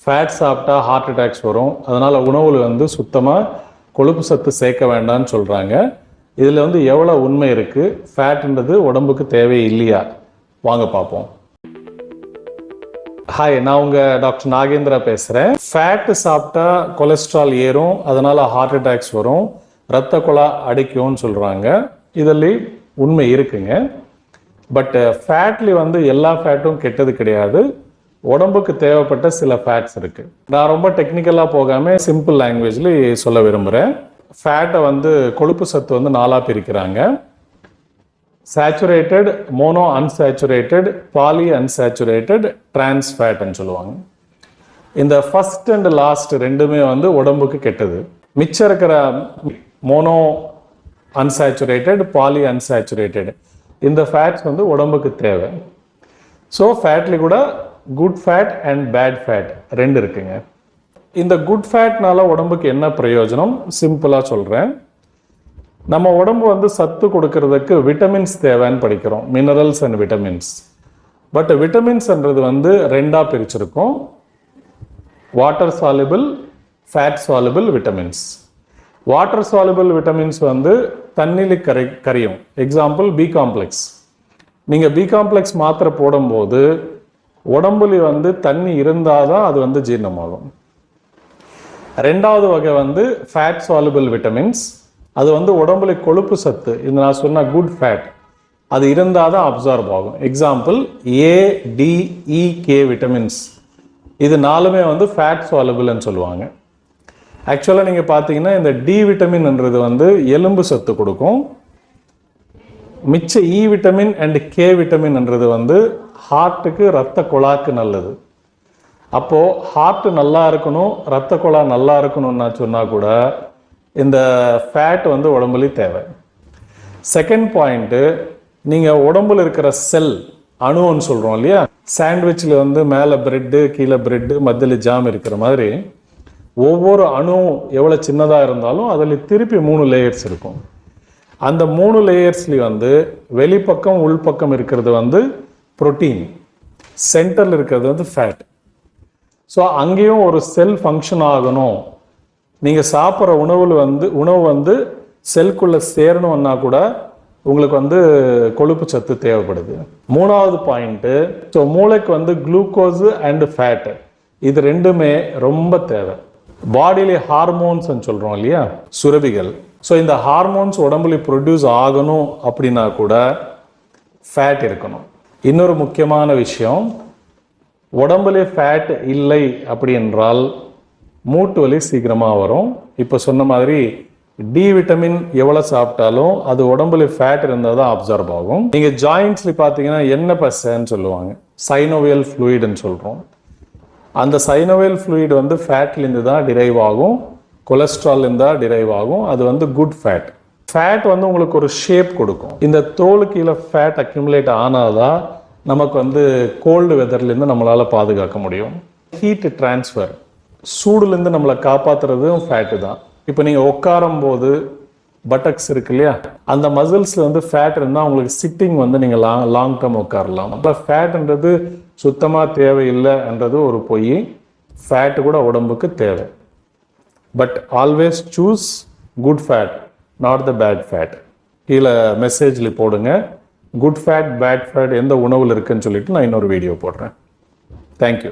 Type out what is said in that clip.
Fat சாப்பிட்டா heart attacks வரும். அதனால் உணவில் வந்து சுத்தமாக கொழுப்பு சத்து சேர்க்க வேண்டாம்னு சொல்கிறாங்க. இதில் வந்து எவ்வளோ உண்மை இருக்குது, ஃபேட்ன்றது உடம்புக்கு தேவை இல்லையா, வாங்க பார்ப்போம். ஹாய், நான் உங்கள் டாக்டர் நாகேந்திரா பேசுகிறேன். ஃபேட்டு சாப்பிட்டா கொலஸ்ட்ரால் ஏறும், அதனால் ஹார்ட் அட்டாக்ஸ் வரும், இரத்த குழா அடிக்கும்னு சொல்கிறாங்க. இதில் உண்மை இருக்குங்க. பட் ஃபேட்லி வந்து எல்லா ஃபேட்டும் கெட்டது கிடையாது. உடம்புக்கு தேவைப்பட்ட சில ஃபேட்ஸ் இருக்கு. நான் ரொம்ப டெக்னிக்கலாக போகாமல் சிம்பிள் லாங்குவேஜில் சொல்ல விரும்புகிறேன். ஃபேட்டை வந்து கொழுப்பு சத்து வந்து 4ஆக பிரிக்கிறாங்க. Saturated, mono unsaturated, poly unsaturated, trans ஃபேட்னு சொல்லுவாங்க. இந்த ஃபர்ஸ்ட் அண்ட் லாஸ்ட் ரெண்டுமே வந்து உடம்புக்கு கெட்டது. மிச்சம் இருக்கிற மோனோ அன்சேச்சுரேட்டட், பாலி அன்சேச்சுரேட்டட் இந்த ஃபேட்ஸ் வந்து உடம்புக்கு தேவை. ஸோ ஃபேட்லி கூட good fat and bad fat ரெண்டு இருக்குங்க. இந்த குட் ஃபேட்னால உடம்புக்கு என்ன பிரயோஜனம் சிம்பிளாக சொல்கிறேன். நம்ம உடம்பு வந்து சத்து கொடுக்கறதுக்கு விட்டமின்ஸ் தேவைன்னு படிக்கிறோம், மினரல்ஸ் அண்ட் விட்டமின்ஸ். பட் விட்டமின்ஸ்ன்றது வந்து ரெண்டாக பிரிச்சிருக்கோம், water soluble, fat soluble vitamins. Water soluble vitamins வந்து தண்ணியில் கரையும். Example B complex. நீங்கள் பி காம்ப்ளெக்ஸ் மாத்திரை போடும்போது உடம்புல வந்து தண்ணி இருந்தால் தான் அது வந்து ஜீரணமாகும். ரெண்டாவது வகை வந்து ஃபேட் சால்யுபிள் விட்டமின்ஸ். அது வந்து உடம்புல கொழுப்பு சத்து, இது நான் சொன்ன குட் ஃபேட், அது இருந்தால் தான் அப்சார்ப் ஆகும். Example A, D, E, K vitamins. இது நாலுமே வந்து ஃபேட் சால்யுபிள்னு சொல்லுவாங்க. ஆக்சுவலாக நீங்கள் பார்த்தீங்கன்னா இந்த டி விட்டமின்ன்றது வந்து எலும்பு சத்து கொடுக்கும். மிச்ச இ விட்டமின் அண்ட் கே விட்டமின்ன்றது வந்து ஹார்ட்டுக்கு, ரத்த குழாக்கு நல்லது. அப்போது ஹார்ட்டு நல்லா இருக்கணும், ரத்த குழா நல்லா இருக்கணும்னா சொன்னால் கூட இந்த ஃபேட் வந்து உடம்புல தேவை. செகண்ட் பாயிண்ட்டு, நீங்கள் உடம்புல இருக்கிற செல், அணுன்னு சொல்கிறோம் இல்லையா, சாண்ட்விச்சில் வந்து மேலே பிரெட்டு, கீழே பிரெட்டு, மத்தியில் ஜாம் இருக்கிற மாதிரி ஒவ்வொரு அணுவும் எவ்வளோ சின்னதாக இருந்தாலும் அதில் திருப்பி 3 லேயர்ஸ் இருக்கும். அந்த 3 லேயர்ஸ்லேயும் வந்து வெளிப்பக்கம் உள்பக்கம் இருக்கிறது வந்து புரோட்டீன், சென்டரில் இருக்கிறது வந்து ஃபேட். ஸோ அங்கேயும் ஒரு செல் ஃபங்க்ஷன் ஆகணும். நீங்கள் சாப்பிட்ற உணவு வந்து செல்குள்ளே சேரணும்னா கூட உங்களுக்கு வந்து கொழுப்பு சத்து தேவைப்படுது. மூணாவது பாயிண்ட்டு, ஸோ மூளைக்கு வந்து குளுக்கோஸு அண்டு ஃபேட்டு இது ரெண்டுமே ரொம்ப தேவை. பாடியிலே ஹார்மோன்ஸ் சொல்கிறோம் இல்லையா, சுரபிகள். ஸோ இந்த ஹார்மோன்ஸ் உடம்புல ப்ரொடியூஸ் ஆகணும் அப்படின்னா கூட ஃபேட் இருக்கணும். இன்னொரு முக்கியமான விஷயம், உடம்புல ஃபேட் இல்லை அப்படி என்றால் மூட்டு வலி சீக்கிரமாக வரும். இப்போ சொன்ன மாதிரி டி விட்டமின் எவ்வளோ சாப்பிட்டாலும் அது உடம்புல ஃபேட் இருந்தால் தான் அப்சார்ப் ஆகும். நீங்கள் ஜாயிண்ட்ஸில் பார்த்தீங்கன்னா எண்ணெய் பசைன்னு சொல்லுவாங்க, சைனோவியல் ஃப்ளூயிட்னு சொல்கிறோம். அந்த சைனோவியல் ஃப்ளூயிட் வந்து ஃபேட்லேருந்து தான் டிரைவ் ஆகும், கொலஸ்ட்ரால்லேருந்து தான் டிரைவ் ஆகும். அது வந்து குட் ஃபேட். ஃபேட் வந்து உங்களுக்கு ஒரு ஷேப் கொடுக்கும். இந்த தோல் கீழே ஃபேட் அக்யூமுலேட் ஆனாதான் நமக்கு வந்து கோல்டு வெதர்லேருந்து நம்மளால் பாதுகாக்க முடியும். ஹீட் டிரான்ஸ்ஃபர், சூடுலேருந்து நம்மளை காப்பாற்றுறதும் ஃபேட்டு தான். இப்போ நீங்கள் உட்காரும் போது பட்டக்ஸ் இருக்கு இல்லையா, அந்த மசில்ஸில் வந்து ஃபேட் இருந்தால் உங்களுக்கு சிட்டிங் வந்து நீங்கள் லாங் டேர்ம் உட்காரலாம். அப்போ ஃபேட்ன்றது சுத்தமாக தேவையில்லைன்றது ஒரு பொய். ஃபேட்டு கூட உடம்புக்கு தேவை. But always choose good fat, not the bad fat. கீழே மெசேஜில் போடுங்க, குட் ஃபேட் பேட் ஃபேட் எந்த உணவில் இருக்குன்னு சொல்லிட்டு நான் இன்னொரு வீடியோ போடுறேன். தேங்க்யூ.